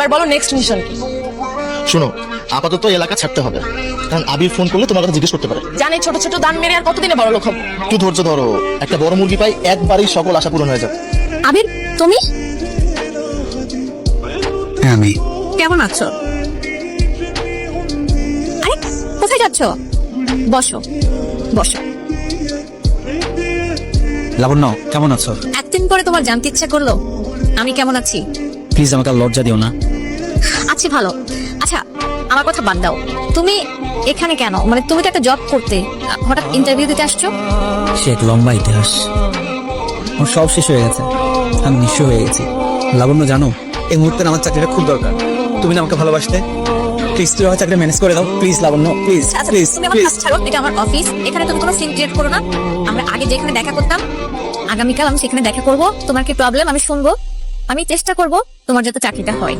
এবার বলো next mission কি? শোনো, আপাতত এলাকা ছাড়তে হবে, কারণ আবির ফোন করলে তোমার কথা জিজ্ঞেস করতে পারে। জানি ছোট ছোট দান মেরে আর কতদিনে বড় লোক হবো। একটু ধৈর্য ধরো, একটা বড় মুরগি পাই একবারই সকল আশা পূরণ হয়ে যাবে। আবির, তুমি আমি কেমন আছো? আরে কোথায় যাচ্ছ? বসো বসো। লাবণ্য, কেমন আছো? একদিন পরে তোমার জানতে ইচ্ছা করলো আমি কেমন আছি। প্লিজ আমাকে আর লজ্জা দিও না। আছি ভালো। আচ্ছা আমার কথা বাদ দাও, তুমি এখানে কেন? মানে তুমি তো একটা জব করতে, হঠাৎ ইন্টারভিউ দিতে আসছো? সে এক লম্বা ইতিহাস। আমার সব শেষ হয়ে গেছে, আমি নিঃস্ব হয়ে গেছি। লাবণ্য জানো, এই মুহূর্তে আমার চাকরিটা খুব দরকার। তুমি না আমাকে ভালোবাসতে, প্লিজ তুমি আমার চাকরি ম্যানেজ করে দাও। প্লিজ লাবণ্য, প্লিজ আচ্ছা প্লিজ তুমি আমার প্লিজ। কাজ ছাড়ো, এটা আমার অফিস, এখানে তুমি কোনো সিন ক্রিয়েট করো না। আমরা আগে যেখানে দেখা করতাম, আগামীকাল আমি সেখানে দেখা করব। তোমার কি প্রবলেম আমি শুনবো, আমি চেষ্টা করব তোমার যাতে চাকরিটা হয়।